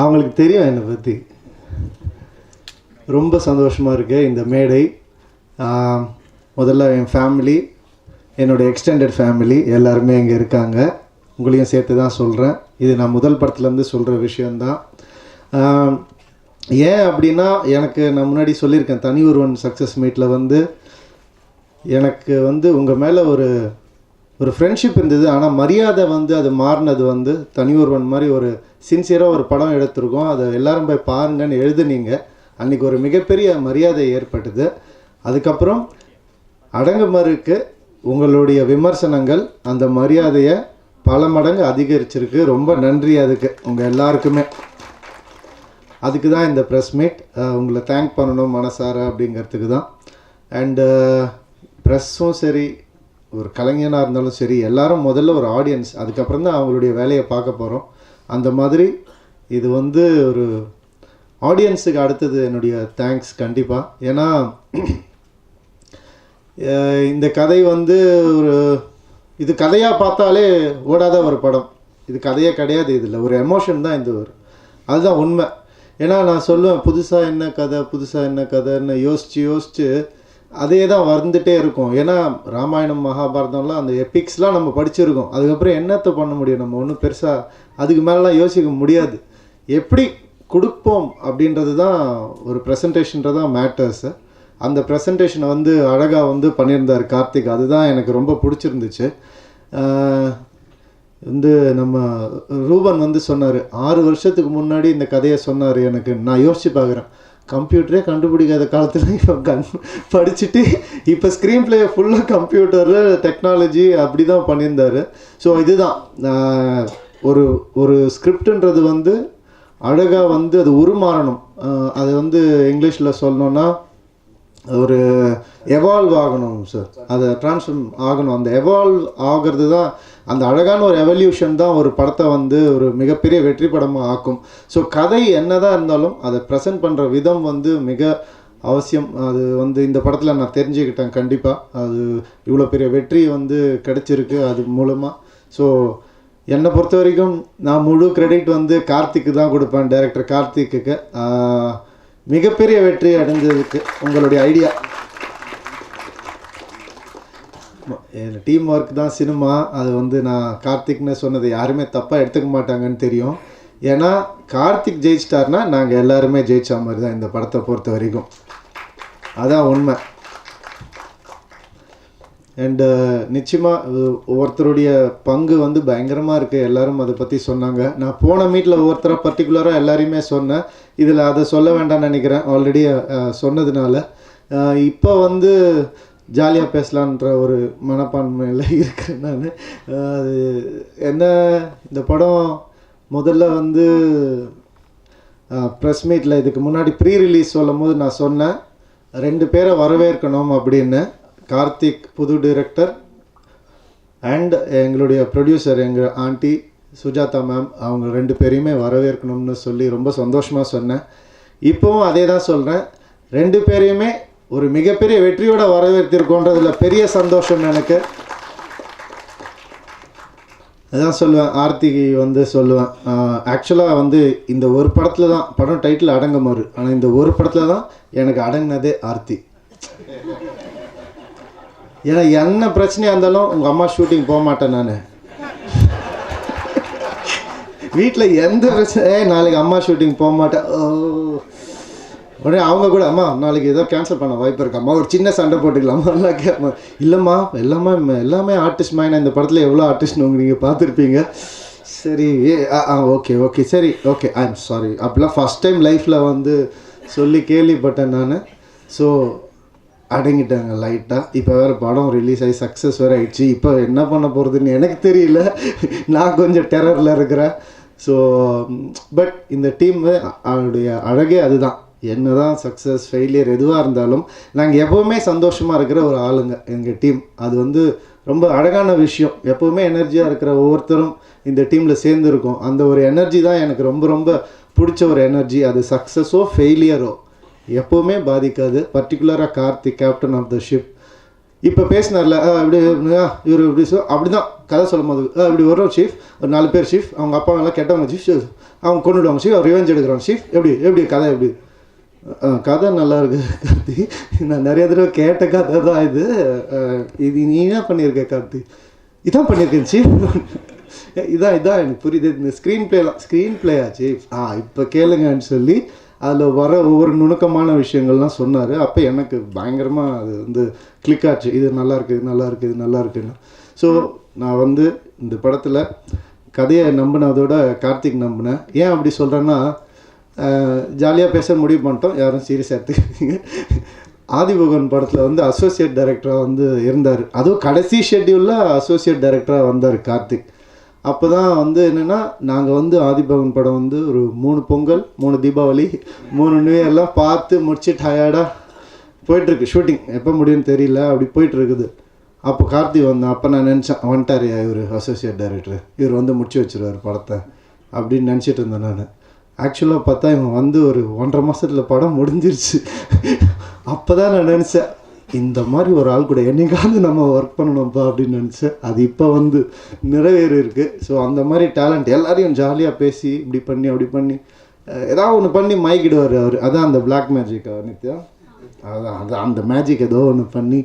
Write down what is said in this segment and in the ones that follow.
அவங்களுக்கு தெரியும் என்னை பற்றி. ரொம்ப சந்தோஷமாக இருக்குது இந்த மேடை. முதல்ல என் ஃபேமிலி, என்னோடய எக்ஸ்டெண்டட் ஃபேமிலி எல்லாருமே இங்கே இருக்காங்க. உங்களையும் சேர்த்து தான் சொல்கிறேன். இது நான் முதல் படத்துலேருந்து சொல்கிற விஷயந்தான். ஏன் அப்படின்னா, எனக்கு நான் முன்னாடி சொல்லியிருக்கேன், தனி ஒருவன் சக்ஸஸ் மீட்டில் வந்து எனக்கு வந்து உங்கள் மேலே ஒரு ஃப்ரெண்ட்ஷிப் இருந்தது. ஆனால் மரியாதை வந்து அது மாறினது வந்து தனி ஒருவன் மாதிரி ஒரு சின்சியராக ஒரு படம் எடுத்திருக்கோம். அதை எல்லோரும் போய் பாருங்கன்னு எழுதுனீங்க. அன்றைக்கி ஒரு மிகப்பெரிய மரியாதை ஏற்பட்டது. அதுக்கப்புறம் அடங்குமறுக்கு உங்களுடைய விமர்சனங்கள் அந்த மரியாதையை பல மடங்கு அதிகரிச்சிருக்கு. ரொம்ப நன்றி அதுக்கு உங்கள் எல்லாருக்குமே. அதுக்கு தான் இந்த ப்ரெஸ் மீட். உங்களை தேங்க் பண்ணணும் மனசார அப்படிங்கிறதுக்கு தான். அண்டு ப்ரெஸ்ஸும் சரி, ஒரு கலைஞனாக இருந்தாலும் சரி, எல்லாரும் முதல்ல ஒரு ஆடியன்ஸ், அதுக்கப்புறம் தான் அவங்களுடைய வேலையை பார்க்க போகிறோம். அந்த மாதிரி இது வந்து ஒரு ஆடியன்ஸுக்கு அடுத்தது என்னுடைய தேங்க்ஸ் கண்டிப்பாக. ஏன்னா இந்த கதை வந்து இது கதையாக பார்த்தாலே ஓடாத ஒரு படம். இது கதையே கிடையாது, இதில் ஒரு எமோஷன் தான் இது அதுதான் உண்மை. ஏன்னா நான் சொல்லுவேன், புதுசாக என்ன கதைன்னு யோசித்து அதே தான் வந்துகிட்டே இருக்கும். ஏன்னா ராமாயணம் மகாபாரதம்லாம் அந்த எபிக்ஸ்லாம் நம்ம படிச்சிருக்கோம். அதுக்கப்புறம் என்னத்தை பண்ண முடியும், நம்ம ஒன்றும் பெருசாக அதுக்கு மேலாம் யோசிக்க முடியாது. எப்படி கொடுப்போம் அப்படின்றது தான் ஒரு ப்ரெசன்டேஷன்றது தான் மேட்டர்ஸு. அந்த ப்ரெசன்டேஷனை வந்து அழகாக வந்து பண்ணியிருந்தார் கார்த்திக். அதுதான் எனக்கு ரொம்ப பிடிச்சிருந்துச்சு. வந்து நம்ம ரூபன் வந்து சொன்னார், 6 வருஷத்துக்கு முன்னாடி இந்த கதையை சொன்னார். எனக்கு நான் யோசித்து பார்க்குறேன், கம்ப்யூட்டரே கண்டுபிடிக்காத காலத்தில் இப்போ படிச்சுட்டு இப்போ ஸ்க்ரீன் பிளே ஃபுல்லாக கம்ப்யூட்டரில் டெக்னாலஜி அப்படி தான் பண்ணியிருந்தார். ஸோ இதுதான் ஒரு ஸ்கிரிப்டுன்றது வந்து அழகாக வந்து அது உருமாறணும். அது வந்து இங்கிலீஷில் சொல்லணுன்னா ஒரு எவால்வ் ஆகணும் சார். அதை ட்ரான்ஸ்ஃபார்ம் ஆகணும். அந்த எவால்வ் ஆகிறது தான் அந்த அழகான ஒரு எவல்யூஷன் தான் ஒரு படத்தை வந்து ஒரு மிகப்பெரிய வெற்றி படமாக ஆக்கும். ஸோ கதை என்னதான் இருந்தாலும் அதை ப்ரெசென்ட் பண்ணுற விதம் வந்து மிக அவசியம். அது வந்து இந்த படத்தில் நான் தெரிஞ்சுக்கிட்டேன். கண்டிப்பாக அது இவ்வளோ பெரிய வெற்றி வந்து கிடைச்சிருக்கு அது மூலமாக. ஸோ என்னை பொறுத்த வரைக்கும் நான் முழு கிரெடிட் வந்து கார்த்திக்கு தான் கொடுப்பேன், டைரக்டர் கார்த்திக்கு. மிகப்பெரிய வெற்றி அடைஞ்சதுக்கு உங்களுடைய ஐடியா. டீம் ஒர்க் தான் சினிமா. அது வந்து நான் கார்த்திக்னு சொன்னது யாருமே தப்பாக எடுத்துக்க மாட்டாங்கன்னு தெரியும். ஏன்னா கார்த்திக் ஜெயிச்சிட்டார்னா நாங்கள் எல்லாருமே ஜெயிச்ச மாதிரி தான் இந்த படத்தை பொறுத்த வரைக்கும். அதான் உண்மை. அண்டு நிச்சயமாக ஒவ்வொருத்தருடைய பங்கு வந்து பயங்கரமாக இருக்குது. எல்லோரும் அதை பற்றி சொன்னாங்க. நான் போன மீட்டில் ஒவ்வொருத்தராக பர்டிகுலராக எல்லாரையுமே சொன்னேன். இதில் அதை சொல்ல வேண்டாம்னு நினைக்கிறேன், ஆல்ரெடி சொன்னதுனால. இப்போ வந்து ஜாலியாக பேசலான்ற ஒரு மனப்பான்மையில் இருக்கிறேன் நான். அது என்ன, இந்த படம் முதல்ல வந்து ப்ரெஸ் மீட்டில் இதுக்கு முன்னாடி ப்ரீ ரிலீஸ் சொல்லும் போது நான் சொன்னேன், 2 பேரை வரவேற்கணும் அப்படின்னு. கார்த்திக் புது டைரக்டர் அண்ட் எங்களுடைய ப்ரொடியூசர் எங்கள் ஆண்டி சுஜாதா மேம், அவங்க 2 பேரையுமே வரவேற்கணும்னு சொல்லி ரொம்ப சந்தோஷமாக சொன்னேன். இப்போவும் அதே தான் சொல்கிறேன். 2 பேரையுமே ஒரு மிகப்பெரிய வெற்றியோட வரவேற்றிருக்கோன்றதுல பெரிய சந்தோஷம் எனக்கு. அதான் சொல்லுவேன், ஆர்த்திக்கு வந்து சொல்லுவேன், ஆக்சுவலாக வந்து இந்த ஒரு படத்தில் தான் படம் டைட்டில் அடங்குமாறு, ஆனால் இந்த ஒரு படத்தில் தான் எனக்கு அடங்கினதே ஆர்த்தி. ஏன்னா என்ன பிரச்சனையாக இருந்தாலும் உங்கள் அம்மா ஷூட்டிங் போக மாட்டேன் நான். வீட்டில் எந்த பிரச்சனை, நாளைக்கு அம்மா ஷூட்டிங் போக மாட்டேன், உடனே அவங்க கூட அம்மா நாளைக்கு ஏதோ கேன்சல் பண்ண வாய்ப்பு இருக்காம்மா, ஒரு சின்ன சண்டை போட்டுக்கலாமா, இல்லைம்மா எல்லாமே ஆர்டிஸ்ட் மைனா, இந்த படத்தில் எவ்வளோ ஆர்டிஸ்ட்னு நீங்கள் பார்த்துருப்பீங்க. சரி ஓகே சரி ஓகே ஐ எம் சாரி அப்படிலாம் ஃபஸ்ட் டைம் லைஃப்பில் வந்து சொல்லி கேள்விப்பட்டேன் நான். ஸோ அடங்கிட்டாங்க லைட்டாக. இப்போ வேறு படம் ரிலீஸ் ஆகி சக்ஸஸ் வேறு ஆகிடுச்சு. இப்போ என்ன பண்ண போகிறதுன்னு எனக்கு தெரியல, நான் கொஞ்சம் டெரரில் இருக்கிறேன். ஸோ பட் இந்த டீம் அவருடைய அழகே அதுதான். என்ன தான் சக்ஸஸ் ஃபெயிலியர் எதுவாக இருந்தாலும் நாங்கள் எப்போவுமே சந்தோஷமாக இருக்கிற ஒரு ஆளுங்க எங்கள் டீம். அது வந்து ரொம்ப அழகான விஷயம். எப்போவுமே எனர்ஜியாக இருக்கிற ஒவ்வொருத்தரும் இந்த டீமில் சேர்ந்துருக்கோம். அந்த ஒரு எனர்ஜி தான் எனக்கு ரொம்ப ரொம்ப பிடிச்ச ஒரு எனர்ஜி. அது சக்ஸஸோ ஃபெயிலியரோ எப்போவுமே பாதிக்காது. பர்டிகுலராக Karthik captain of the ship இப்போ பேசினார்ல இப்படி இவர் இப்படி அப்படி தான் கதை சொல்லும் போது இப்படி வரும் சீஃப் ஒரு 4 பேர் சீஃப் அவங்க அப்பா எல்லாம் கெட்டவங்க சீஃப் அவங்க கொண்டுடுவாங்க சீஃப் அவர் ரிவெஞ்ச் எடுக்கிறாங்க சீஃப் எப்படி கதை எப்படி கதை நல்லா இருக்கு கார்த்தி, நான் நிறைய தடவை கேட்ட கதை தான் இது. இது நீ என்ன பண்ணியிருக்க கார்த்தி? இதான் பண்ணியிருக்கேன் சீஃப். இதான் எனக்கு புரியுது. இந்த ஸ்க்ரீன் பிளே ஆச்சு இப்போ கேளுங்கன்னு சொல்லி அதில் வர ஒவ்வொரு நுணுக்கமான விஷயங்கள்லாம் சொன்னார். அப்போ எனக்கு பயங்கரமாக அது வந்து கிளிக் ஆச்சு. இது நல்லா இருக்குன்னு. ஸோ நான் வந்து இந்த படத்தில் கதையை நம்பினதோட கார்த்திக் நம்பினேன். ஏன் அப்படி சொல்கிறேன்னா, ஜாலியாக பேச முடிவு பண்ணிட்டோம், யாரும் சீரியஸாக எடுத்துக்கிட்டீங்க. ஆதிபகவன் படத்தில் வந்து அசோசியேட் டைரக்டராக வந்து இருந்தார். அதுவும் கடைசி ஷெட்யூலில் அசோசியேட் டைரக்டராக வந்தார் கார்த்திக். அப்போ தான் வந்து என்னென்னா, நாங்கள் வந்து ஆதிபகவன் படம் வந்து ஒரு 3 பொங்கல் 3 தீபாவளி 3 நியூ இயர்லாம் பார்த்து முடிச்சு டயர்டாக போயிட்டுருக்கு. ஷூட்டிங் எப்போ முடியும்னு தெரியல, அப்படி போயிட்டுருக்குது. அப்போ கார்த்திக் வந்தேன். அப்போ நான் நினச்சேன், வந்துட்டார் இவர் அசோசியேட் டைரக்டர், இவர் வந்து முடிச்சு வச்சுருவார் படத்தை அப்படின்னு நினச்சிட்டு இருந்தேன் நான். ஆக்சுவலாக பார்த்தா இவன் வந்து ஒரு 1.5 மாதத்தில் படம் முடிஞ்சிருச்சு. அப்போ தான் நான் நினச்சேன், இந்த மாதிரி ஒரு ஆள் கூட என்னைக்காவது நம்ம ஒர்க் பண்ணணும்ப்பா அப்படின்னு நினச்சேன். அது இப்போ வந்து நிறைவேறி இருக்குது. ஸோ அந்த மாதிரி டேலண்ட் எல்லாரையும் ஜாலியாக பேசி இப்படி பண்ணி அப்படி பண்ணி ஏதாவது ஒன்று பண்ணி மயக்கிடுவார் அவர். அதான் அந்த பிளாக் மேஜிக் நித்யா, அதான் அந்த மேஜிக் ஏதோ ஒன்று பண்ணி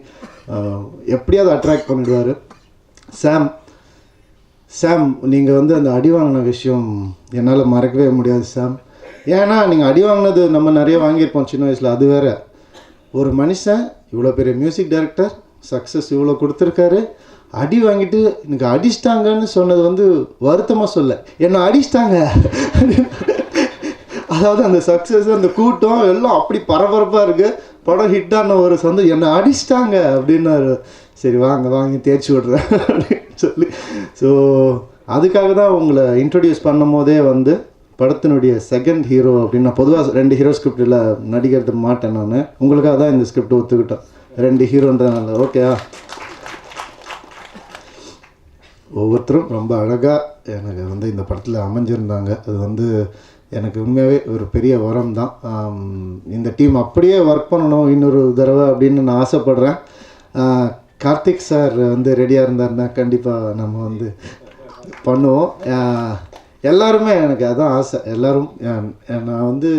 எப்படியாவது அட்ராக்ட் பண்ணிடுவார். சாம் நீங்கள் வந்து அந்த அடி வாங்கின விஷயம் என்னால் மறக்கவே முடியாது சாம். ஏன்னா நீங்கள் அடி வாங்கினது நம்ம நிறைய வாங்கியிருப்போம் சின்ன வயசில், அது வேறு. ஒரு மனுஷன் இவ்வளோ பெரிய மியூசிக் டைரக்டர், சக்ஸஸ் இவ்வளோ கொடுத்துருக்காரு, அடி வாங்கிட்டு எனக்கு அடிச்சிட்டாங்கன்னு சொன்னது வந்து வருத்தமாக சொல்ல, என்னை அடிச்சிட்டாங்க. அதாவது அந்த சக்ஸஸ் அந்த கூட்டம் எல்லாம் அப்படி பரபரப்பாக இருக்குது, படம் ஹிட்டான ஒரு சந்தோஷம், என்னை அடிச்சிட்டாங்க அப்படின்னாரு. சரி வாங்கி தேய்ச்சி விட்றேன் அப்படின்னு சொல்லி. ஸோ அதுக்காக தான் உங்களை இன்ட்ரடியூஸ் பண்ணும் போதே வந்து படத்தினுடைய செகண்ட் ஹீரோ அப்படின்னு. நான் பொதுவாக 2 ஹீரோ ஸ்கிரிப்டில் நடிக்கிறது மாட்டேன் நான். உங்களுக்காக தான் இந்த ஸ்கிரிப்ட் ஒத்துக்கிட்டேன் 2 ஹீரோன்றதுனால. ஓகேயா? ஒவ்வொருத்தரும் ரொம்ப அழகாக எனக்கு வந்து இந்த படத்தில் அமைஞ்சிருந்தாங்க. அது வந்து எனக்கு உண்மையாகவே ஒரு பெரிய வரம் தான். இந்த டீம் அப்படியே ஒர்க் பண்ணணும் இன்னொரு தடவை அப்படின்னு நான் ஆசைப்பட்றேன். கார்த்திக் சார் வந்து ரெடியாக இருந்தாருன்னா கண்டிப்பாக நம்ம வந்து பண்ணுவோம். எல்லாருமே எனக்கு அதான் ஆசை. எல்லோரும் நான் வந்து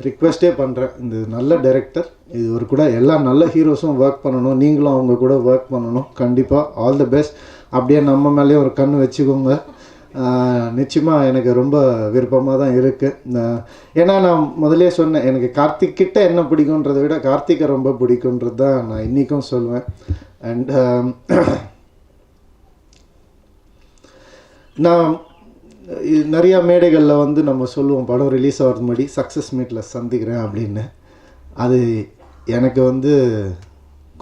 ரிக்வெஸ்ட்டே பண்ணுறேன், இந்த நல்ல டைரக்டர் இது ஒரு கூட எல்லா நல்ல ஹீரோஸும் ஒர்க் பண்ணணும், நீங்களும் அவங்க கூட ஒர்க் பண்ணணும். கண்டிப்பாக ஆல் தி பெஸ்ட். அப்படியே நம்ம மேலேயும் ஒரு கண் வச்சுக்கோங்க. நிச்சயமாக எனக்கு ரொம்ப விருப்பமாக தான் இருக்குது. ஏன்னா நான் முதலே சொன்னேன், எனக்கு கார்த்திக் கிட்ட என்ன பிடிக்குன்றதை விட கார்த்திகை ரொம்ப பிடிக்குன்றது தான் நான் இன்றைக்கும் சொல்லுவேன். அண்ட் நான் நிறையா மேடைகளில் வந்து நம்ம சொல்லுவோம், படம் ரிலீஸ் ஆகிறது முன்னாடி சக்ஸஸ் மீட்டில் சந்திக்கிறேன் அப்படின்னு. அது எனக்கு வந்து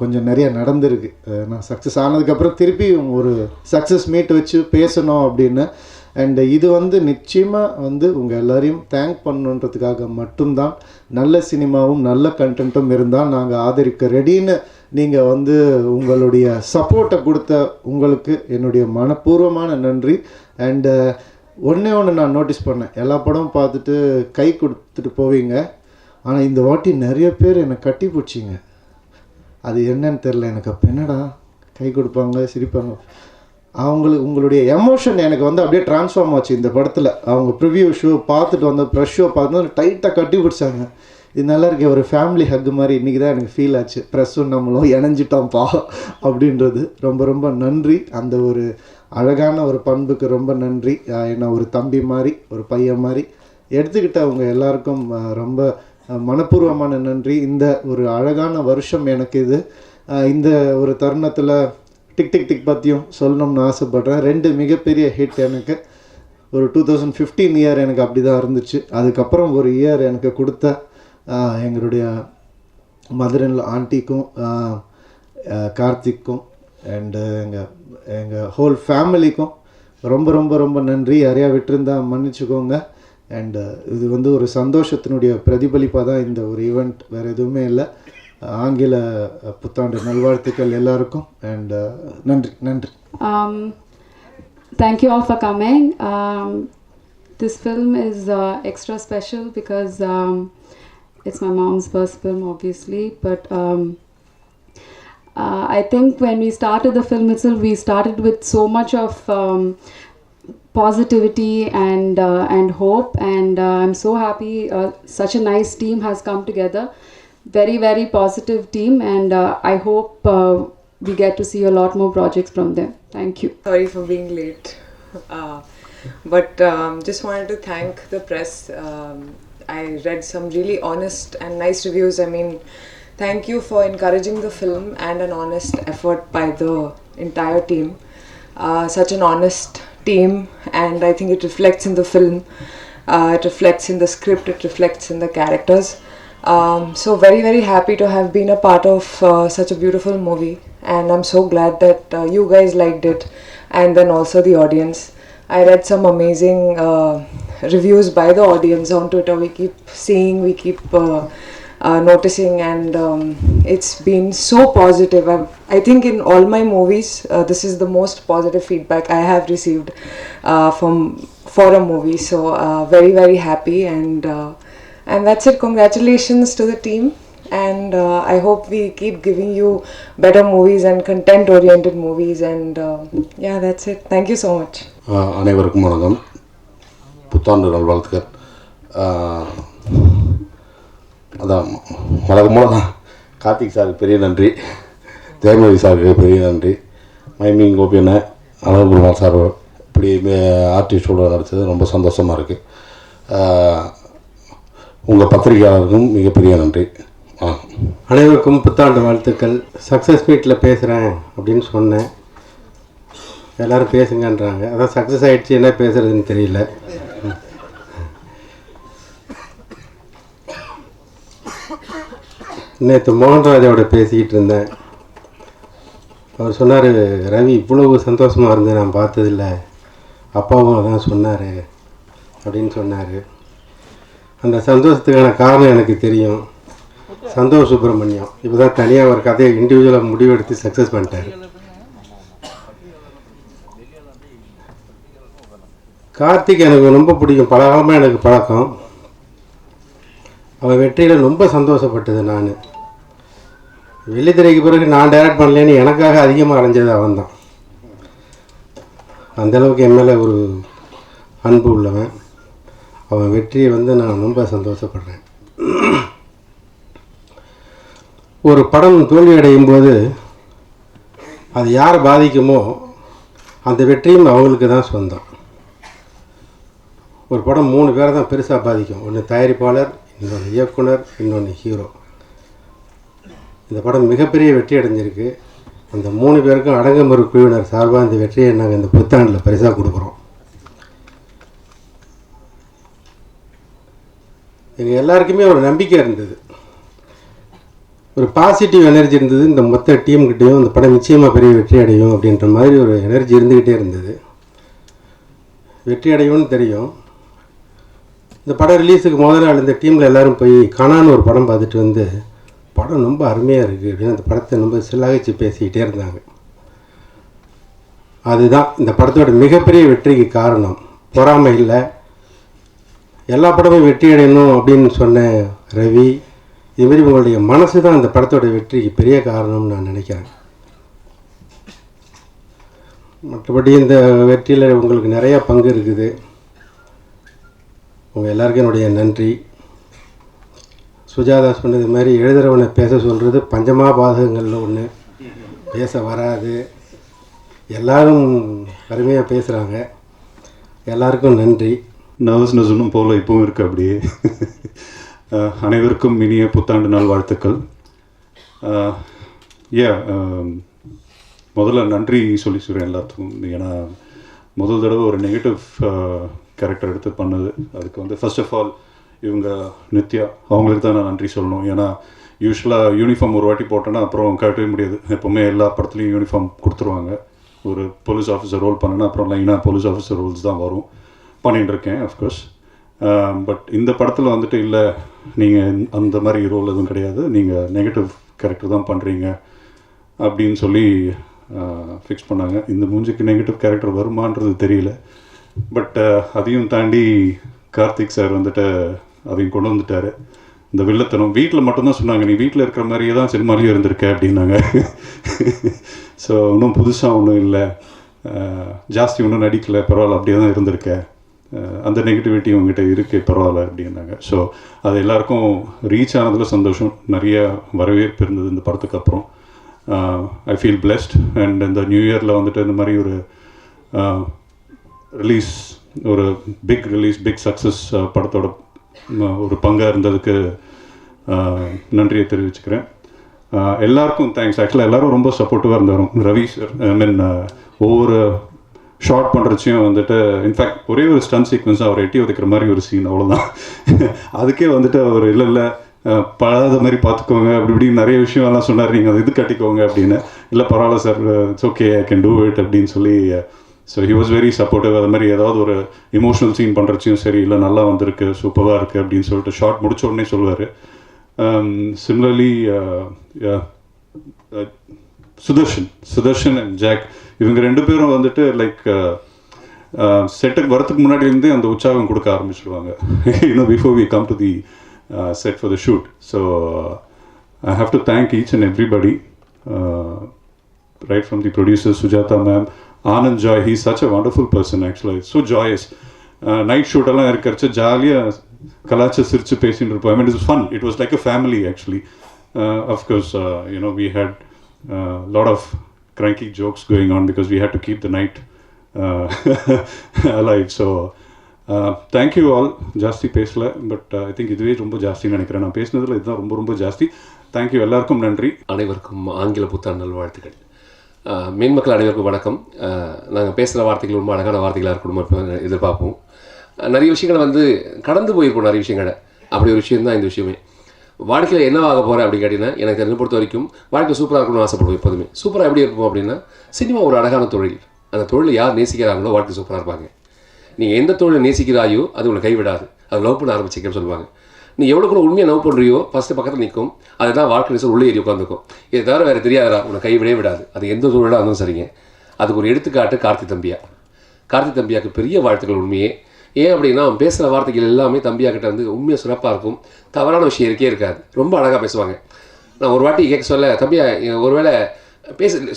கொஞ்சம் நிறையா நடந்திருக்கு. நான் சக்ஸஸ் ஆனதுக்கப்புறம் திருப்பி ஒரு சக்ஸஸ் மீட் வச்சு பேசணும் அப்படின்னு. அண்டு இது வந்து நிச்சயமாக வந்து உங்கள் எல்லோரையும் தேங்க் பண்ணுன்றதுக்காக மட்டும்தான். நல்ல சினிமாவும் நல்ல கண்டென்ட்டும் இருந்தால் நாங்கள் ஆதரிக்க ரெடின்னு நீங்கள் வந்து உங்களுடைய சப்போர்ட்டை கொடுத்த உங்களுக்கு என்னுடைய மனப்பூர்வமான நன்றி. அண்டு ஒன்று நான் நோட்டீஸ் பண்ணேன், எல்லா படமும் பார்த்துட்டு கை கொடுத்துட்டு போவீங்க, ஆனால் இந்த வாட்டி நிறைய பேர் என்னை கட்டி பிடிச்சிங்க. அது என்னன்னு தெரில எனக்கு. அப்போ என்னடா கை கொடுப்பாங்க சிரிப்பாங்க, உங்களுடைய எமோஷன் எனக்கு வந்து அப்படியே ட்ரான்ஸ்ஃபார்ம் ஆச்சு இந்த படத்தில். அவங்க ப்ரிவ்யூ ஷோ பார்த்துட்டு வந்த ப்ரெஷ் ஷோ பார்த்து டைட்டாக கட்டி பிடிச்சாங்க. இது நல்லா இருக்கே, ஒரு ஃபேமிலி ஹக் மாதிரி இன்றைக்கி தான் எனக்கு ஃபீல் ஆச்சு. ப்ரெஸ்ஸும் நம்மளும் இணைஞ்சிட்டோம்ப்பா அப்படின்றது. ரொம்ப ரொம்ப நன்றி. அந்த ஒரு அழகான ஒரு பண்புக்கு ரொம்ப நன்றி. என்னை ஒரு தம்பி மாதிரி ஒரு பையன் மாதிரி எடுத்துக்கிட்ட அவங்க எல்லாருக்கும் ரொம்ப மனப்பூர்வமான நன்றி. இந்த ஒரு அழகான வருஷம் எனக்கு இது. இந்த ஒரு தருணத்தில் டிக் டிக் டிக் பற்றியும் சொல்லணும்னு ஆசைப்பட்றேன். 2 மிகப்பெரிய ஹிட் எனக்கு. ஒரு 2015 இயர் எனக்கு அப்படி தான் இருந்துச்சு. அதுக்கப்புறம் ஒரு இயர் எனக்கு கொடுத்த எங்களுடைய மதர் ஆண்டிக்கும் கார்த்திக்கும் அண்டு எங்கள் ஹோல் ஃபேமிலிக்கும் ரொம்ப ரொம்ப ரொம்ப நன்றி. யாரையா விட்டுருந்தால் மன்னிச்சுக்கோங்க. அண்டு இது வந்து ஒரு சந்தோஷத்தினுடைய பிரதிபலிப்பாக தான் இந்த ஒரு ஈவெண்ட், வேறு எதுவுமே இல்லை. ஆங்கில புத்தாண்டு நல்வாழ்த்துக்கள் எல்லாருக்கும். அண்ட் நன்றி. Thank you all for coming. This film is extra special because it's my mom's first film obviously, but I think when we started the film itself, we started with so much of positivity and hope, and I'm so happy such a nice team has come together. Very, very positive team, and I hope we get to see a lot more projects from them. Thank you. Sorry for being late, but just wanted to thank the press. I read some really honest and nice reviews. I mean, thank you for encouraging the film and an honest effort by the entire team. Such an honest team, and I think it reflects in the film. It reflects in the script. It reflects in the characters. So very, very happy to have been a part of such a beautiful movie, and I'm so glad that you guys liked it, and then also the audience. I read some amazing reviews by the audience on Twitter. We keep seeing, we keep noticing, and it's been so positive. I think in all my movies, this is the most positive feedback I have received for a movie. So very, very happy, and that's it. Congratulations to the team, and I hope we keep giving you better movies and content-oriented movies, and yeah, that's it. Thank you so much. அனைவருக்கும் வணக்கம், புத்தாண்டு நல்வாழ்த்துக்கள். அதான் வழக்கமாக தான் கார்த்திக் சாருக்கு பெரிய நன்றி, தேவமதி சாருக்கு பெரிய நன்றி, மைமிங் கோபியனை, அழகுமார் சார் இப்படி ஆர்டிஸ்டோடு நடித்தது ரொம்ப சந்தோஷமாக இருக்குது. உங்கள் பத்திரிகையாளருக்கும் மிகப்பெரிய நன்றி. அனைவருக்கும் புத்தாண்டு வாழ்த்துக்கள். சக்ஸஸ் மீட்டில் பேசுகிறேன் அப்படின்னு சொன்னேன், எல்லோரும் பேசுங்கன்றாங்க. அதான் சக்ஸஸ் ஆகிடுச்சு, என்ன பேசுகிறதுன்னு தெரியல. நேற்று மோகன்ராஜோட பேசிக்கிட்டு இருந்தேன். அவர் சொன்னார், ரவி இவ்வளவு சந்தோஷமாக இருந்து நான் பார்த்ததில்ல, அப்பாவும் அதான் சொன்னார் அப்படின்னு சொன்னார். அந்த சந்தோஷத்துக்கான காரணம் எனக்கு தெரியும். சந்தோஷ் சுப்ரமணியம் இப்போ தான் தனியாக ஒரு கதையை இண்டிவிஜுவலாக முடிவெடுத்து சக்ஸஸ் பண்ணிட்டார். கார்த்திக் எனக்கு ரொம்ப பிடிக்கும், பலகாலமாக எனக்கு பழக்கம். அவன் வெற்றியில் ரொம்ப சந்தோஷப்பட்டது நான். வெள்ளித்திரைக்கு பிறகு நான் டைரக்ட் பண்ணலேன்னு எனக்காக அதிகமாக அடைஞ்சது அவன் தான். அந்தளவுக்கு என் மேலே ஒரு அன்பு உள்ளவன். அவன் வெற்றியை நான் ரொம்ப சந்தோஷப்படுறேன். ஒரு படம் தோல்வி அடையும் போது அது யாரை பாதிக்குமோ அந்த வெற்றியும் அவங்களுக்கு தான் சொந்தம். ஒரு படம் 3 பேரை தான் பெருசாக பாதிக்கும். ஒன்று தயாரிப்பாளர், இன்னொன்று இயக்குனர், இன்னொன்று ஹீரோ. இந்த படம் மிகப்பெரிய வெற்றி அடைஞ்சிருக்கு. அந்த 3 பேருக்கும் அடங்கமறு குழுவினர் சார்பாக இந்த வெற்றியை நாங்கள் இந்த புத்தாண்டில் பரிசாக கொடுக்குறோம். எங்கள் எல்லாருக்குமே ஒரு நம்பிக்கை இருந்தது, ஒரு பாசிட்டிவ் எனர்ஜி இருந்தது. இந்த மொத்த டீம்கிட்டையும் இந்த படம் நிச்சயமாக பெரிய வெற்றி அடையும் அப்படின்ற மாதிரி ஒரு எனர்ஜி இருந்துக்கிட்டே இருந்தது. வெற்றி அடையும்னு தெரியும். இந்த படம் ரிலீஸுக்கு முதல் நாள் இந்த டீமில் எல்லோரும் போய் காணான்னு ஒரு படம் பார்த்துட்டு படம் ரொம்ப அருமையாக இருக்குது அப்படின்னு அந்த படத்தை ரொம்ப சிலாகிச்சு பேசிக்கிட்டே இருந்தாங்க. அதுதான் இந்த படத்தோட மிகப்பெரிய வெற்றிக்கு காரணம். பொறாமை இல்லை, எல்லா படமும் வெற்றி அடையணும் அப்படின்னு சொன்ன ரவி, இதுமாரி உங்களுடைய மனசு தான் இந்த படத்தோட வெற்றிக்கு பெரிய காரணம்னு நான் நினைக்கிறேன். மற்றபடி இந்த வெற்றியில் உங்களுக்கு நிறையா பங்கு இருக்குது. உங்கள் எல்லாருக்கும் என்னுடைய நன்றி. சுஜாதா சொன்னது மாதிரி எழுதுகிறவனை பேச சொல்கிறது பஞ்சமா பாதகங்களில் ஒன்று. பேச வராது, எல்லாரும் அருமையாக பேசுகிறாங்க. எல்லாருக்கும் நன்றி. நர்வஸ்னஸ் ஒன்றும் போல் இப்போவும் இருக்குது அப்படியே. அனைவருக்கும் இனிய புத்தாண்டு நாள் வாழ்த்துக்கள். முதல்ல நன்றி சொல்லிச்சுக்கிறேன் எல்லாத்துக்கும். ஏன்னா முதல் தடவை ஒரு நெகட்டிவ் கேரக்டர் எடுத்து பண்ணது. அதுக்கு ஃபர்ஸ்ட் ஆஃப் ஆல் இவங்க நித்யா, அவங்களுக்கு தான் நான் நன்றி சொல்லணும். ஏன்னா யூஸ்வலாக யூனிஃபார்ம் ஒரு வாட்டி போட்டோன்னா அப்புறம் கட்டவே முடியாது. எப்போவுமே எல்லா படத்துலையும் யூனிஃபார்ம் கொடுத்துருவாங்க. ஒரு போலீஸ் ஆஃபீஸர் ரோல் பண்ணேன்னா அப்புறம் லைனாக போலீஸ் ஆஃபீஸர் ரோல்ஸ் தான் வரும். பண்ணிகிட்டுருக்கேன் அஃப்கோர்ஸ். பட் இந்த படத்தில் இல்லை, நீங்கள் அந்த மாதிரி ரோல் எதுவும் கிடையாது, நீங்கள் நெகட்டிவ் கேரக்டர் தான் பண்ணுறீங்க அப்படின்னு சொல்லி ஃபிக்ஸ் பண்ணாங்க. இந்த மூஞ்சிக்கு நெகட்டிவ் கேரக்டர் வருமானது தெரியல. பட் அதையும் தாண்டி கார்த்திக் சார் அதையும் கொண்டு வந்துட்டார். இந்த வில்லத்தனம் வீட்டில் மட்டும்தான் சொன்னாங்க, நீ வீட்டில் இருக்கிற மாதிரியே தான் சினிமாலேயும் இருந்திருக்க அப்படின்னாங்க. ஸோ இன்னும் புதுசாக ஒன்றும் இல்லை, ஜாஸ்தி ஒன்றும் நடிக்கலை, பரவாயில்ல அப்படியே தான் இருந்திருக்கேன், அந்த நெகட்டிவிட்டி உங்ககிட்ட இருக்குது பரவாயில்ல அப்படின்னாங்க. ஸோ அது எல்லாருக்கும் ரீச் ஆனதில் சந்தோஷம், நிறைய வரவேற்பு இருந்தது இந்த படத்துக்கு அப்புறம். I feel blessed. அண்ட் இந்த நியூ இயரில் வந்துட்டு இந்த மாதிரி ஒரு ரிலீஸ், ஒரு பிக் ரிலீஸ், பிக் சக்ஸஸ் படத்தோட ஒரு பங்காக இருந்ததுக்கு நன்றியை தெரிவிச்சுக்கிறேன். எல்லாருக்கும் தேங்க்ஸ். ஆக்சுவலாக எல்லோரும் ரொம்ப சப்போர்ட்டிவாக இருந்தார். ரவி சார், ஐ மீன் ஒவ்வொரு ஷார்ட் பண்ணுறச்சையும் வந்துட்டு, இன்ஃபேக்ட் ஒரே ஒரு ஸ்டன் சீக்வன்ஸாக அவர் எட்டி உதைக்கிற மாதிரி ஒரு சீன், அவ்வளோதான். அதுக்கே வந்துட்டு அவர் இல்லை பழாத மாதிரி பார்த்துக்கோங்க அப்படி இப்படின்னு நிறைய விஷயம்லாம் சொன்னார், நீங்கள் அது இது கட்டிக்கோங்க அப்படின்னு. இல்லை பரவாயில்ல sir, it's okay, I can do it அப்படின்னு சொல்லி. So he was very supportive. அது மாதிரி ஏதாவது ஒரு இமோஷனல் சீன் பண்ணுறச்சையும் சரி, இல்லை நல்லா வந்திருக்கு, சூப்பராக இருக்குது அப்படின்னு சொல்லிட்டு ஷார்ட் முடிச்ச உடனே சொல்லுவார். சிமிலர்லி சுதர்ஷன் அண்ட் ஜாக், இவங்க 2 பேரும் வந்துட்டு லைக் செட்டுக்கு வரத்துக்கு முன்னாடிலேருந்தே அந்த உற்சாகம் கொடுக்க ஆரம்பிச்சிடுவாங்க, you know, before we come to the set for the shoot. So I have to thank each and everybody, right from the producers, Sujata ma'am, Anand Joy, he's such a wonderful person actually, so joyous. Night shoot alla irukkarcha jaliya kalacha sirchu pesindru irupom. I mean, it was fun, it was like a family actually. Of course, you know, we had a lot of cranky jokes going on because we had to keep the night alive. So thank you all. ஜாஸ்தி பேசலை, but I think இதுவே ரொம்ப ஜாஸ்தின்னு நினைக்கிறேன். நான் பேசினதில் இதுதான் ரொம்ப ரொம்ப ஜாஸ்தி. தேங்க்யூ, எல்லாருக்கும் நன்றி. அனைவருக்கும் ஆங்கில புத்தாண்டு நல்வாழ்த்துக்கள். மேன்மக்கள் அனைவருக்கும் வணக்கம். நாங்கள் பேசுகிற வார்த்தைகள் ரொம்ப அழகான வார்த்தைகளாக இருக்கணும் எதிர்பார்ப்போம். நிறைய விஷயங்களை வந்து கடந்து போயிருக்கோம், நிறைய விஷயங்களை. அப்படி ஒரு விஷயம் தான் இந்த விஷயமே. வாழ்க்கையில் என்ன ஆக போகிறேன் அப்படின்னு கேட்டிங்கன்னா, எனக்கு என்னை பொறுத்த வரைக்கும் வாழ்க்கை சூப்பராக இருக்கணும்னு ஆசைப்படுவோம் எப்போதுமே. சூப்பராக எப்படி இருப்போம் அப்படின்னா, சினிமா ஒரு அழகான தொழில். அந்த தொழிலை யார் நேசிக்கிறாங்களோ வாழ்க்கை சூப்பராக இருப்பாங்க. நீங்கள் எந்த தொழிலை நேசிக்கிறாயோ அது உங்களை கைவிடாது, அது லவ் பண்ண ஆரம்பிச்சிக்கன்னு சொல்லுவாங்க. நீ எவ்வளோ கூட உண்மையாக லவ் பண்ணுறியோ ஃபஸ்ட்டு பக்கத்தில் நிற்கும், அதுதான் வாழ்க்கை சார் உள்ளே ஏறி உட்காந்துக்கும். இதை தவிர வேறு தெரியாதா, உன்னை கைவிடவே விடாது. அது எந்த தொழிலாக இருந்தாலும் சரிங்க. அதுக்கு ஒரு எடுத்துக்காட்டு கார்த்தி தம்பியா. கார்த்தி தம்பியாவுக்கு பெரிய வாழ்த்துக்கள் உண்மையே. ஏன் அப்படின்னா, அவன் பேசுகிற வார்த்தைகள் எல்லாமே தம்பியாக்கிட்ட வந்து உண்மையாக சிறப்பாக இருக்கும், தவறான விஷயம் இருக்கே இருக்காது, ரொம்ப அழகாக பேசுவாங்க. நான் ஒரு வாட்டி கேட்க சொல்ல, தம்பியா ஒருவேளை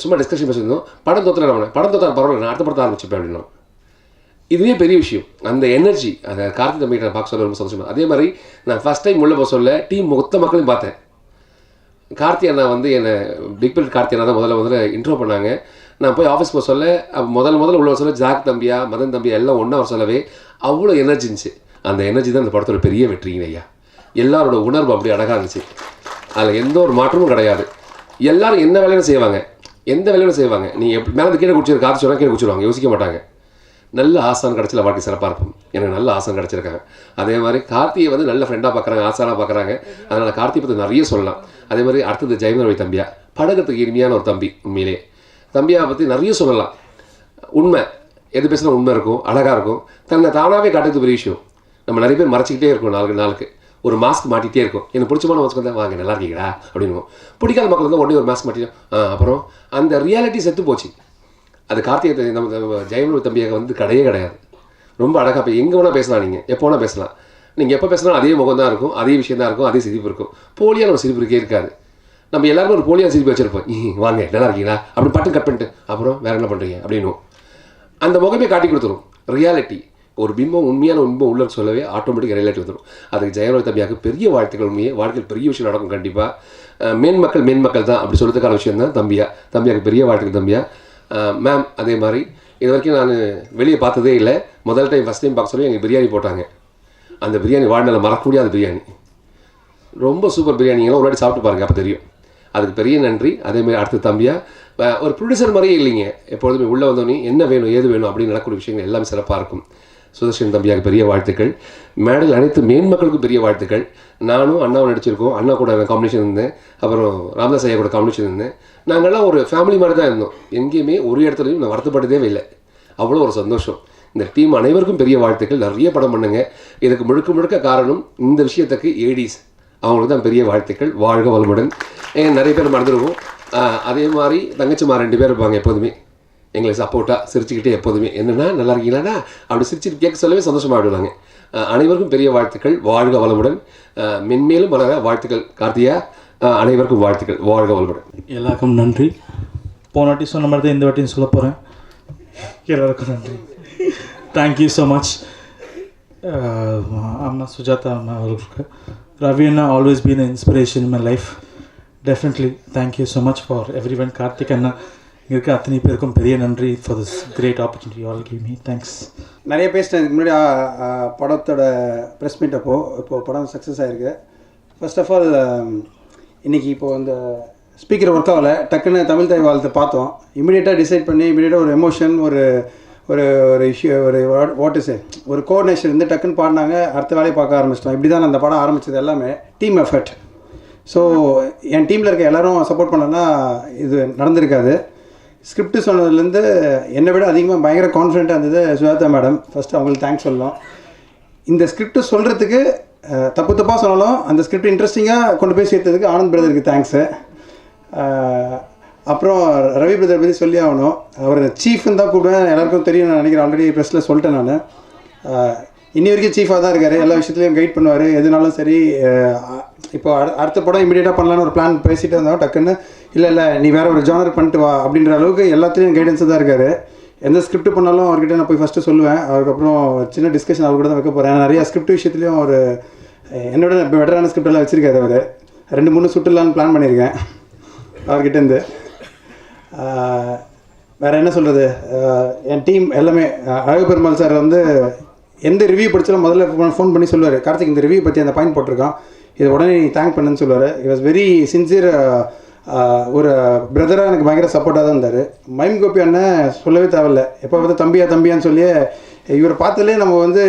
சும்மா டிஸ்கஷன் பேசியிருந்தோம், படம் தோற்றுல படம் தோற்ற பரவாயில்ல, நான் அடுத்த படத்தை ஆரம்பிச்சுப்பேன் அப்படின்னா. இதுவே பெரிய விஷயம். அந்த எனர்ஜி அதை கார்த்தி தம்பிகிட்ட பார்க்க சொல்ல ரொம்ப சந்தோஷமாக. அதே மாதிரி நான் ஃபஸ்ட் டைம் உள்ளே போக சொல்ல டீம் மொத்த மக்களையும் பார்த்தேன். கார்த்தி அண்ணா வந்து என்னை பிக் பில் கார்த்தி அண்ணா தான் முதல்ல இன்ட்ரோ பண்ணாங்க. நான் போய் ஆஃபீஸ் போக சொல்ல முதல்ல உள்ள சொல்ல ஜாக் தம்பியா, மதன் தம்பியா எல்லாம் ஒன்றா வர சொல்லவே அவ்வளோ எனர்ஜி இருந்துச்சு. அந்த எனர்ஜி தான் இந்த படத்தோட பெரிய வெற்றிங்க ஐயா. எல்லாரோட உணர்வு அப்படி அழகாக இருந்துச்சு. அதில் எந்த ஒரு மாற்றமும் கிடையாது. எல்லோரும் என்ன வேலையும் செய்வாங்க, எந்த வேலையும் செய்வாங்க. நீங்கள் மேலே கீழே குடிச்சிரு கார்த்தி சொன்னால் கீழே குடிச்சிடுவாங்க, யோசிக்க மாட்டாங்க. நல்ல ஆசான் கிடச்சில வாழ்க்கை சிறப்பாக இருக்கும். எனக்கு நல்ல ஆசான் கிடச்சிருக்காங்க. அதே மாதிரி கார்த்தியை வந்து நல்ல ஃப்ரெண்டாக பார்க்குறாங்க, ஆசானாக பார்க்குறாங்க. அதனால் கார்த்தியை பற்றி நிறைய சொல்லலாம். அதே மாதிரி அடுத்தது ஜெயம் ரவி தம்பியா, பழகிறதுக்கு இனிமையான ஒரு தம்பி. உண்மையிலே தம்பியாவை பற்றி நிறைய சொல்லலாம். உண்மை எது பேசினா உண்மை இருக்கும், அழகாக இருக்கும். தன்னை தானாகவே காட்டுறது பெரிய விஷயம். நம்ம நிறைய பேர் மறைச்சிக்கிட்டே இருக்கோம், நாளுக்கு ஒரு மாஸ்க் மாட்டிகிட்டே இருக்கும். எனக்கு பிடிச்சமான மாஸ்க் வந்தால் வாங்க நல்லா இருக்கீங்களா அப்படின்னு. பிடிக்காத மக்கள் வந்து உடனே ஒரு மாஸ்க் மாட்டிட்டோம். அப்புறம் அந்த ரியாலிட்டி செத்து போச்சு. அது கார்த்திகை நம்ம ஜெயமலு தம்பியாக வந்து கிடையாது. ரொம்ப அழகாக இப்போ எங்கே வேணால் பேசலாம், நீங்கள் எப்போ வேணால் பேசலாம். நீங்கள் எப்போ பேசினாலும் அதே முகம் தான் இருக்கும், அதே விஷயம் தான் இருக்கும், அதே சிரிப்பு இருக்கும். போலியான ஒரு சிரிப்பு இருக்கே இருக்காது. நம்ம எல்லாருமே ஒரு போலியான சிரிப்பு வச்சுருப்போம். வாங்க நல்லா இருக்கீங்களா அப்படின்னு பட்டு கட் பண்ணிட்டு அப்புறம் வேறு என்ன பண்ணுறீங்க அப்படின்னு அந்த முகமே காட்டி கொடுத்துரும். ரியாலிட்டி ஒரு பிம்பம், உண்மையான பிம்பம் உள்ள சொல்லவே ஆட்டோமேட்டிக்காக ரியாலிட்டி வந்துடும். அதுக்கு ஜெயமலு தம்பியாக பெரிய வாழ்த்துக்கள். உண்மையே வாழ்க்கையில் பெரிய விஷயம் நடக்கும் கண்டிப்பாக. மேன்மக்கள் தான் அப்படி சொல்கிறதுக்கான விஷயம் தான் தம்பியாக பெரிய வாழ்த்துக்கள் தம்பியா. மேம் அதே மாதிரி இது வரைக்கும் நான் வெளியே பார்த்ததே இல்லை. ஃபஸ்ட் டைம் பார்க்க சொல்லி எங்கள் பிரியாணி போட்டாங்க. அந்த பிரியாணி வாழ்நாள் மறக்க முடியாத பிரியாணி, ரொம்ப சூப்பர் பிரியாணிங்கெல்லாம் ஒரு வாட்டி சாப்பிட்டு பாருங்கள், அப்போ தெரியும். அதுக்கு பெரிய நன்றி. அதேமாதிரி அடுத்த தம்பியா ஒரு ப்ரொடியூசர் மாதிரியே இல்லைங்க. எப்பொழுதுமே உள்ளே வந்தோடனே என்ன வேணும் ஏது வேணும் அப்படின்னு நடக்கூடிய விஷயங்கள் எல்லாமே சிறப்பாக இருக்கும். சுதர்ஷன் தம்பியாக பெரிய வாழ்த்துக்கள். மேடையில் அனைத்து மேன்மக்களுக்கும் பெரிய வாழ்த்துக்கள். நானும் அண்ணாவும் நடிச்சிருக்கோம். அண்ணா கூட காம்பினேஷன் இருந்தேன், அப்புறம் ராமதாஸ் ஐயா கூட காம்பினேஷன் இருந்தேன். நாங்கள்லாம் ஒரு ஃபேமிலி மாதிரி தான் இருந்தோம். எங்கேயுமே ஒரு இடத்துலையும் நான் வருத்தப்பட்டதே இல்லை. அவ்வளோ ஒரு சந்தோஷம். இந்த டீம் அனைவருக்கும் பெரிய வாழ்த்துக்கள். நிறைய படம் பண்ணுங்க. இதுக்கு முழுக்க காரணம் இந்த விஷயத்துக்கு ஏடிஸ், அவங்களுக்கு தான் பெரிய வாழ்த்துக்கள். வாழ்க வளமுடன். நிறைய பேர் மறந்துடுவோம். அதே மாதிரி தங்கச்சிமா 2 பேர் இருப்பாங்க எப்போதுமே. எங்களை சப்போர்ட்டாக சிரிச்சுக்கிட்டே எப்போதுமே என்னென்னா நல்லா இருக்கீங்களாண்ணா அப்படி சிரிச்சுட்டு கேட்க சொல்லவே சந்தோஷமாக விடுவாங்க. அனைவருக்கும் பெரிய வாழ்த்துக்கள், வாழ்க வளமுடன், மென்மேலும் வளர வாழ்த்துக்கள். கார்த்தியா, அனைவருக்கும் வாழ்த்துக்கள், வாழ்க வளமுடன். எல்லாருக்கும் நன்றி. போன வாட்டி சொன்ன மாதிரி தான் இந்த வாட்டியும் சொல்ல போகிறேன். எல்லாருக்கும் நன்றி. Thank you so much. அம்மா சுஜாதா அம்மா அவர்களுக்கு, ரவி அண்ணா always been inspiration in my life. Definitely thank you so much for everyone. Karthik அண்ணா, இங்கே இருக்க அத்தனை பேருக்கும் பெரிய நன்றி for this great opportunity all give me. Thanks. நிறைய பேசினேன் இதுக்கு முன்னாடி படத்தோட ப்ரெஸ் மீட் இப்போது படம் சக்ஸஸ் ஆகிருக்கு. ஃபர்ஸ்ட் ஆஃப் ஆல் இன்றைக்கி இப்போது இந்த ஸ்பீக்கர் ஒர்க் ஆகலை, டக்குன்னு தமிழ் தாய் வாழ்த்தை பார்த்தோம். இமீடியட்டாக டிசைட் பண்ணி இமீடியட்டாக ஒரு எமோஷன், ஒரு ஒரு ஒரு இஷ்யூ, ஒரு வாட் இஸ் ஒரு கோஆர்டினேஷன் இருந்து டக்குன்னு பாடினாங்க. அடுத்த வேலையை பார்க்க ஆரம்பிச்சிட்டோம். இப்படி தான் அந்த படம் ஆரம்பித்தது எல்லாமே டீம் எஃபர்ட். ஸோ என் டீமில் இருக்க எல்லோரும் சப்போர்ட் பண்ணனா இது நடந்திருக்காது. ஸ்கிரிப்ட் சொன்னதுலேருந்து என்னை விட அதிகமாக பயங்கர கான்ஃபிடென்ட்டாக இருந்தது சுஜாதா மேடம். ஃபஸ்ட்டு அவங்களுக்கு தேங்க்ஸ் சொல்லணும். இந்த ஸ்கிரிப்ட் சொல்கிறதுக்கு தப்பாக சொன்னாலும் அந்த ஸ்கிரிப்ட் இன்ட்ரெஸ்டிங்காக கொண்டு போய் சேர்த்ததுக்கு ஆனந்த் பிரதருக்கு தேங்க்ஸு. அப்புறம் ரவி பிரதர் பற்றி சொல்லி ஆகணும். அவர் சீஃப்னு தான் கூப்பிடுவேன், எல்லாருக்கும் தெரியும் நான் நினைக்கிறேன். ஆல்ரெடி ப்ரெஸ்ஸில் சொல்லிட்டேன் நான். இன்னி வரைக்கும் சீஃபாக தான் இருக்கார், எல்லா விஷயத்துலையும் கைட் பண்ணுவார் எதுனாலும் சரி. இப்போ அடுத்த படம் இமீடியட்டாக பண்ணலான்னு ஒரு பிளான் பேசிகிட்டு இருந்தோம். டக்குன்னு இல்லை நீ வேறு ஒரு ஜானர் பண்ணிட்டு வா அப்படின்ற அளவுக்கு எல்லாத்துலேயும் கைடன்ஸாக தான் இருக்கார். எந்த ஸ்கிரிப்ட் பண்ணாலும் அவர்கிட்ட நான் போய் ஃபஸ்ட்டு சொல்லுவேன். அதுக்கப்புறம் சின்ன டிஸ்கஷன் அவர் கூட தான் வைக்க போகிறேன். நிறையா ஸ்கிரிப்ட் விஷயத்துலையும் ஒரு என்னோட பெட்டரான ஸ்கிரிப்டெல்லாம் வச்சுருக்காரு அவர். 2-3 சுட்டுலான்னு பிளான் பண்ணியிருக்கேன் அவர்கிட்டேருந்து. வேறு என்ன சொல்கிறது, என் டீம் எல்லாமே. அழகு பெருமாள் சார் வந்து எந்த ரிவ்யூ படித்தாலும் முதல்ல ஃபோன் பண்ணி சொல்லுவார், கார்த்திக் இந்த ரிவ்யூ பற்றி அந்த பாயிண்ட் போட்டிருக்கான், இது உடனே நீ தேங்க் பண்ணுன்னு சொல்லுவார். It was very sincere. ஒரு பிரதராக எனக்கு பயங்கர சப்போர்ட்டாக தான் இருந்தார். மைம் கோபி அண்ணன் சொல்லவே தேவையில்லை, எப்போ வந்து தம்பியான்னு சொல்லி இவரை பார்த்தாலே நம்ம வந்து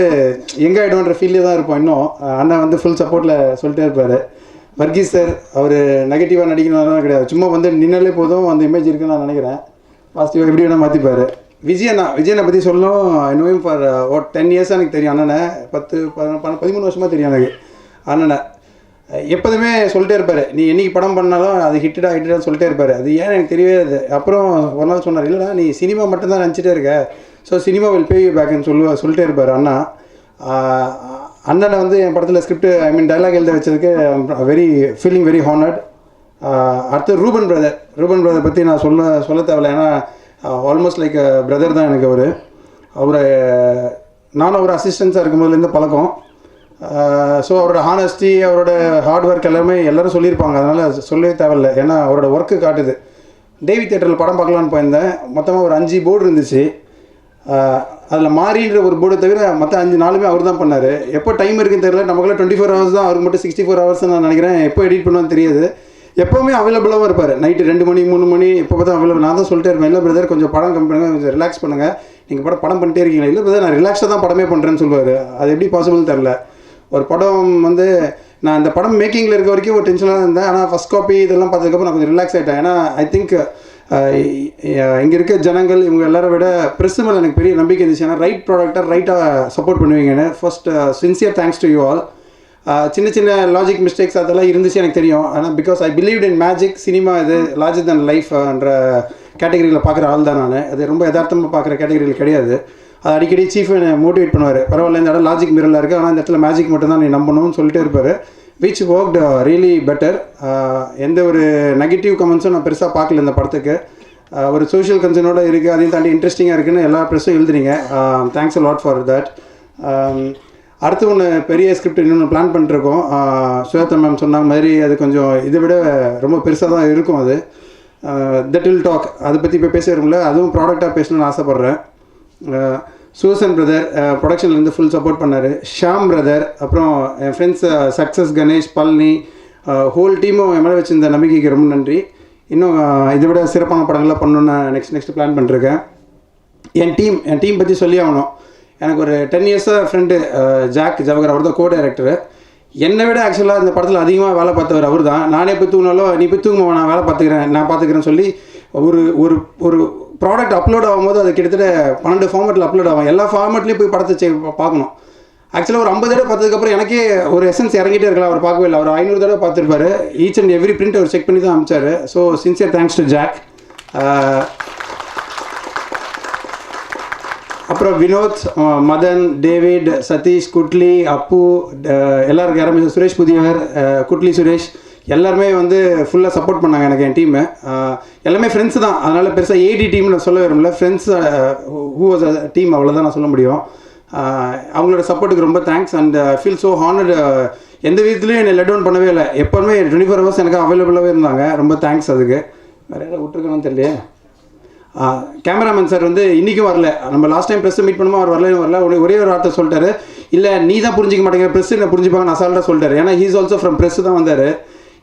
எங்கே ஆகிடும்ன்ற ஃபீல்லே தான் இருப்போம். இன்னும் அண்ணன் வந்து ஃபுல் சப்போர்ட்டில் சொல்லிட்டே இருப்பார். வர்கீஸ் சார் அவர் நெகட்டிவாக நடிக்கணும்லாம் கிடையாது, சும்மா வந்து நின்னாலே போதும் அந்த இமேஜ் இருக்குன்னு நான் நினைக்கிறேன். பாசிட்டிவாக எப்படி வேணால் மாற்றிப்பார். விஜயனை பற்றி சொல்லணும். இன்னும் ஃபார் 10 இயர்ஸாக எனக்கு தெரியும் அண்ணனை. 13 வருஷமாக தெரியும் எனக்கு அண்ணனை. எப்போதுமே சொல்லிட்டே இருப்பார், நீ என்றைக்கு படம் பண்ணாலும் அது ஹிட்டடாக சொல்லிட்டே இருப்பார். அது ஏன் எனக்கு தெரியவே இல்லை. அப்புறம் ஒரு நாள் சொன்னார், இல்லைடா நீ சினிமா மட்டும்தான் நினச்சிட்டே இருக்க, so cinema will pay you பேக்குன்னு சொல்லிட்டே இருப்பார் அண்ணா. அண்ணனை வந்து என் படத்தில் ஸ்கிரிப்ட் டைலாக் எழுத வச்சதுக்கு ஃபீலிங் வெரி ஹானர்ட். அடுத்து ரூபன் பிரதர் பற்றி நான் சொல்ல தேவையில்லை, ஏன்னா ஆல்மோஸ்ட் லைக் பிரதர் தான் எனக்கு. அவரை நானும் ஒரு அசிஸ்டன்ஸாக இருக்கும்போதுலேருந்து பழக்கம். ஸோ அவரோட ஹானஸ்டி, அவரோட ஹார்ட் ஒர்க் எல்லோரும் சொல்லியிருப்பாங்க, அதனால் சொல்லவே தேவையில்லை, ஏன்னா அவரோட ஒர்க்கு காட்டுது. தேவி தியேட்டரில் படம் பார்க்கலான்னு போயிருந்தேன். மொத்தமாக ஒரு 5 போர்டு இருந்துச்சு. அதில் மாறின்ற ஒரு போர்டை தவிர மற்ற 4 அவர் தான் பண்ணார். எப்போ டைம் இருக்குன்னு தெரியல, நமக்குலாம் 24 ஹவர்ஸ் தான், அவருக்கு மட்டும் 64 ஹவர்ஸ் நான் நினைக்கிறேன். எப்போ எடிட் பண்ணுவான்னு தெரியாது. எப்போவுமே அவைலபிளாகவும் இருப்பார். நைட்டு 2 மணி 3 மணி எப்போ பார்த்தா அவைலபிள். நான் தான் சொல்லிட்டே இருப்பேன், இல்லை பிரதர் கொஞ்சம் படம் கம்மி பண்ணுங்கள், கொஞ்சம் ரிலாக்ஸ் பண்ணுங்கள், நீங்கள் படம் பண்ணிட்டே இருக்கீங்களா? இல்லை பிரதர் நான் ரிலாக்ஸாக தான் படமே பண்ணுறேன்னு சொல்லுவார். அது எப்படி பாசிபிள்னு தெரில. ஒரு படம் வந்து நான் அந்த படம் மேக்கிங்கில் இருக்க வரைக்கும் ஒரு டென்ஷனாக இருந்தேன். ஆனால் ஃபஸ்ட் காப்பி இதெல்லாம் பார்த்ததுக்கப்புறம் நான் கொஞ்சம் ரிலாக்ஸ் ஆகிட்டேன். ஏன்னா ஐ திங்க் இங்கே இருக்க ஜனங்கள் இவங்க எல்லாரை விட ப்ரெஸ் மேலே எனக்கு பெரிய நம்பிக்கை இருந்துச்சு. ஏன்னா ரைட் ப்ராடக்டாக ரைட்டாக சப்போர்ட் பண்ணுவீங்கன்னு. First sincere thanks to you all. சின்ன லாஜிக் மிஸ்டேக்ஸ் அதெல்லாம் இருந்துச்சு எனக்கு தெரியும். ஆனால் because I believed in magic cinema, இது லார்ஜர் தன் லைஃப்ன்ற கேட்டகரியில் பார்க்குற ஆள் தான் நான். அது ரொம்ப யதார்த்தமாக பார்க்குற கேட்டகரியில் கிடையாது. அது அடிக்கடி சீஃப் என்னை மோட்டிவேட் பண்ணுவார், பரவாயில்ல இந்த இடம் லாஜிக் மிரரில் இருக்குது, ஆனால் இந்த இடத்துல மேஜிக் மட்டும் தான் நீ நம்பணும்னு சொல்லிட்டே இருப்பார். Which worked really better. எந்த ஒரு நெகட்டிவ் கமெண்ட்ஸும் நான் பெருசாக பார்க்கல இந்த படத்துக்கு. ஒரு சோஷியல் கன்சர்னோட இருக்குது, அதையும் தாண்டி இன்ட்ரெஸ்டிங்காக இருக்குன்னு எல்லா ப்ரெஸ்ஸும் எழுதுறீங்க. Thanks a lot for that. அடுத்து ஒன்று பெரிய ஸ்கிரிப்ட் இன்னொன்று பிளான் பண்ணிருக்கோம். சுஜாதா மேம் சொன்ன மாதிரி அது கொஞ்சம் இதை விட ரொம்ப பெருசாக தான் இருக்கும். அது தட் வில் டாக், அதை பற்றி இப்போ பேச வரும்ல, அதுவும் ப்ராடக்டாக பேசணும்னு ஆசைப்பட்றேன். சூசன் பிரதர் ப்ரொடக்ஷன்லேருந்து ஃபுல் சப்போர்ட் பண்ணார். ஷாம் பிரதர், அப்புறம் என் friends success, Ganesh, Palani, whole டீமும் என் மேலே வச்சுருந்த நம்பிக்கைக்கு ரொம்ப நன்றி. இன்னும் இதை விட சிறப்பான படங்கள்லாம் பண்ணணுன்னு நான் நெக்ஸ்ட் பிளான் பண்ணிருக்கேன். என் டீம் பற்றி சொல்லி ஆகணும். எனக்கு ஒரு 10 இயர்ஸாக ஃப்ரெண்டு ஜாக் ஜவஹர், அவர் தான் கோ டைரக்டரு. என்னை விட ஆக்சுவலாக இந்த படத்தில் அதிகமாக வேலை பார்த்தவர் அவர் தான். நானே போய் தூங்கினாலும் நீ போய் தூங்குமா, நான் பார்த்துக்கிறேன்னு சொல்லி ஒரு ப்ராடக்ட் அப்லோட் ஆகும்போது அது கிட்டத்தட்ட 12 ஃபார்மேட்டில் அப்லோட் ஆகும். எல்லா ஃபார்மேட்லேயும் போய் படத்தை பார்க்கணும். ஆக்சுவலாக ஒரு 50 தடவை பார்த்ததுக்கப்புறம் எனக்கே ஒரு எசன்ஸ் இறங்கிட்டே இருக்கலாம். அவர் பார்க்கவே இல்லை, அவர் 500 தடவை பார்த்துருப்பாரு. ஈச் அண்ட் எவ்ரி பிரிண்ட் அவர் செக் பண்ணி தான் அனுப்பிச்சார். So sincere thanks to Jack. அப்புறம் வினோத், மதன், டேவிட், சதீஷ், குட்லி, அப்பு, எல்லாருக்கும் யாருமே, சுரேஷ் புதியவர், குட்லி சுரேஷ் எல்லாருமே வந்து ஃபுல்லாக சப்போர்ட் பண்ணாங்க எனக்கு. என் டீமு எல்லாமே ஃப்ரெண்ட்ஸ் தான், அதனால் பெருசாக ஏடி டீம் நான் சொல்ல விரும்பல. Friends who was a team, அவ்வளோதான் நான் சொல்ல முடியும். அவங்களோட சப்போர்ட்டுக்கு ரொம்ப thanks and feel so honoured. எந்த விதத்துலையும் என்னை லெட் டவுன் பண்ணவே இல்லை, எப்போவுமே 24 hours எனக்கு அவைலபிளாகவே இருந்தாங்க. ரொம்ப தேங்க்ஸ் அதுக்கு. வேறு யாராவது விட்டுருக்கணும்னு தெரியலையே. கேமராமேன் சார் வந்து இன்றைக்கும் வரல. நம்ம லாஸ்ட் டைம் ப்ரெஸ்ஸை மீட் பண்ணும்போது அவர் வரல. ஒரே ஒரு வார்த்தை சொல்லிட்டாரு, இல்லை நீ தான் புரிஞ்சிக்க மாட்டேங்கிற, ப்ரெஸ் என்ன புரிஞ்சுப்பாங்கன்னு அசால்ட்டாக சொல்லிட்டாரு. ஏன்னா ஹீஸ் ஆல்சோ ஃப்ரம் ப்ரெஸ் தான் வந்தார்.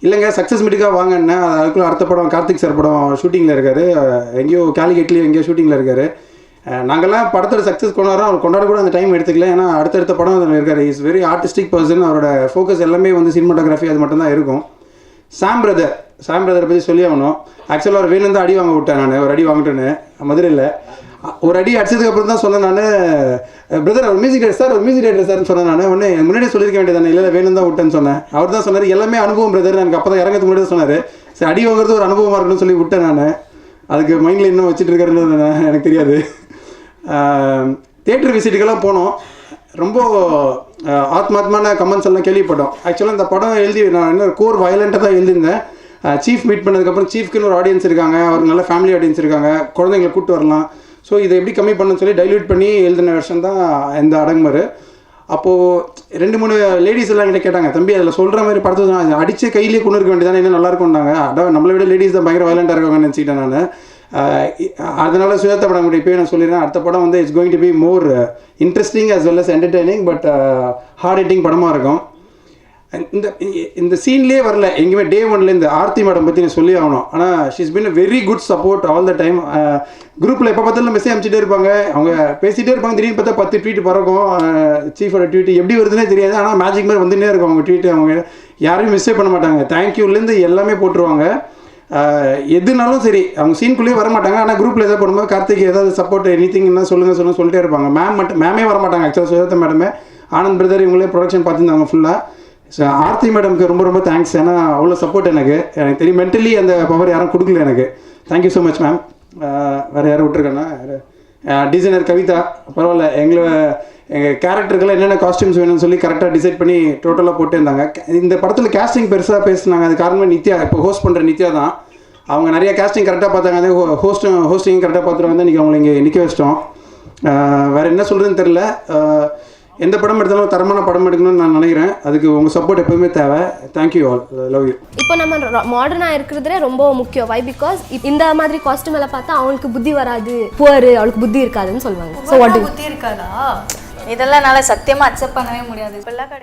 இல்லைங்க சக்ஸஸ் மீட்டுக்காக வாங்கன்னு. அதுக்குள்ளே அடுத்த படம் கார்த்திக் சார் படம் ஷூட்டிங்கில் இருக்கார், எங்கேயோ கேலிகேட்லேயும் எங்கேயோ ஷூட்டிங்கில் இருக்கார். நாங்கள்லாம் படத்தோட சக்ஸஸ் கொண்டாடுறோம், அவர் கொண்டாட கூட அந்த டைம் எடுத்துக்கல. ஏன்னா அடுத்தடுத்த படம் அதில் இருக்கார். Is very artistic person. அவரோட ஃபோக்கஸ் எல்லாமே வந்து சினிமாட்டோகிராஃபி அது மட்டும்தான் இருக்கும். சாம் பிரதரை பற்றி சொல்லி ஆகணும். ஆக்சுவலாக ஒரு வேணும் தான் அடி வாங்க விட்டேன். நான் ஒரு அடி வாங்கிட்டேன்னு மதுரையில் ஒரு அடி அடிச்சதுக்கப்புறம் தான் சொன்னேன் நான், பிரதர் ஒரு மியூசிக் டைரக்டர் சார்னு சொன்னேன். நான் ஒன்று முன்னாடியே சொல்லியிருக்க வேண்டியதானே, இல்லை வேணும் தான் விட்டேன்னு சொன்னேன். அவர் தான் சொன்னார் எல்லாமே அனுபவம் பிரதர், எனக்கு அப்போ தான் இறங்கிறதுக்கு முன்னாடி சொன்னார். சரி அடி வாங்குறது ஒரு அனுபவமாக இருக்குன்னு சொல்லி விட்டேன். நான் அதுக்கு மைண்டில் இன்னும் வச்சுட்டு இருக்காருன்னு எனக்கு தெரியாது. தியேட்டர் விசிட்டுக்கெல்லாம் போனோம். ரொம்ப ஆத்மாத்மான கமெண்ட்ஸ் எல்லாம் கேள்விப்பட்டோம். ஆக்சுவலாக இந்த படம் நான் இன்னும் கோர் வயலண்ட்டாக தான் எழுதியிருந்தேன். சீஃப் மீட் பண்ணதுக்கப்புறம் சீஃப்க்குன்னு ஒரு ஆடியன்ஸ் இருக்காங்க, அவருக்கு நல்ல ஃபேமிலி ஆடியன்ஸ் இருக்காங்க, குழந்தைங்களை கூப்பிட்டு வரலாம். ஸோ இதை எப்படி கம்மி பண்ணணும்னு சொல்லி டைல்யூட் பண்ணி எழுதின வருஷம் தான் இந்த அடங்குமாறு. அப்போது 2-3 லேடிஸ் எல்லாம் கிட்ட கேட்டாங்க, தம்பி அதில் சொல்கிற மாதிரி படத்தை அடித்து கையிலேயே கொண்டு இருக்க வேண்டியதானே, இன்னும் நல்லா இருக்கும்னாங்க. அதான் நம்மளை விட லேடிஸ் தான் பயங்கர வயலண்ட்டாக இருக்காங்கன்னு நினச்சிக்கிட்டேன் நான். அதனால் சுயத்த படம் கூட இப்போயே நான் சொல்லிடுறேன், அடுத்த படம் வந்து it's going to be more interesting as well as entertaining but heart hitting படமாக இருக்கும். இந்த சீன்லேயே வரல எங்கேயுமே டே ஒன்ல இந்த ஆர்த்தி மேடம் பற்றி நான் சொல்லி ஆகணும். ஆனால் she's been a very good support all the time. குரூப்பில் எப்போ பார்த்தாலும் மெசேஜ் அனுப்பிச்சிட்டே இருப்பாங்க, அவங்க பேசிகிட்டே இருப்பாங்க. திடீர்னு பார்த்தா 10 ட்வீட் பறக்கும். சீஃபோட ட்வீட் எப்படி வருதுன்னே தெரியாது, ஆனால் மேஜிக் மாதிரி வந்துட்டே இருக்கும் அவங்க ட்வீட்டு. அவங்க யாரையும் மிஸ்ஸே பண்ண மாட்டாங்க, தேங்க்யூலேருந்து எல்லாமே போட்டுருவாங்க. எதுனாலும் சரி அவங்க சீனுக்குள்ளேயே வர மாட்டாங்க. ஆனால் குரூப்பில் எதாவது போடும்போது கார்த்திக் ஏதாவது சப்போர்ட் எனிதிங்னா சொல்லிட்டே இருப்பாங்க. மேமே வர மாட்டாங்க. ஆக்சுவலாக சுஜாதா மேடமே, ஆனந்த் பிரதர் இவங்களே ப்ரொடக்ஷன் பார்த்துருந்தாங்க ஃபுல்லாக. ஸோ ஆர்த்தி மேடம்க்கு ரொம்ப ரொம்ப தேங்க்ஸ். ஏன்னா அவ்வளோ சப்போர்ட் எனக்கு தெரியும். மென்டலி அந்த பவர் யாரும் கொடுக்கல எனக்கு. Thank you so much ma'am. வேறு யாரும் விட்டுருக்கேன்னா டிசைனர் கவிதா, பரவாயில்ல எங்கள் கேரக்டருக்கெல்லாம் என்னென்ன காஸ்டியூம்ஸ் வேணும்னு சொல்லி கரெக்டாக டிசைட் பண்ணி டோட்டலாக போட்டு இருந்தாங்க. இந்த படத்தில் கேஸ்டிங் பெருசாக பேசுனாங்க. அது காரணமாக நித்யா, இப்போ ஹோஸ்ட் பண்ணுற நித்யா தான். அவங்க நிறைய கேஸ்டிங் கரெக்டாக பார்த்தாங்க. அதே ஹோஸ்டிங் கரெக்டாக பார்த்துருவாங்க தான் இன்றைக்கி அவங்களை இங்கே நிற்க வச்சிட்டோம். வேறு என்ன சொல்கிறதுன்னு தெரில. எந்த படம் எடுத்தாலும் தரமான படம் எடுக்கணும்னு நான் நினைக்கிறேன். அதுக்கு உங்கள் சப்போர்ட் எப்பவுமே தேவை. Thank you all, love you. இப்போ நம்ம மாடர்னாக இருக்கிறதுலே ரொம்ப முக்கியம். வை பிகாஸ் இந்த மாதிரி காஸ்டியூம் எல்லாம் பார்த்தா அவங்களுக்கு புத்தி வராது, புவர் அவளுக்கு புத்தி இருக்காதுன்னு சொல்லுவாங்க. ஸோ வாட் புத்தி இருக்காதா? இதெல்லாம் என்னால் சத்தியமாக அக்செப்ட் பண்ணவே முடியாது. இப்பெல்லாம் கிடையாது.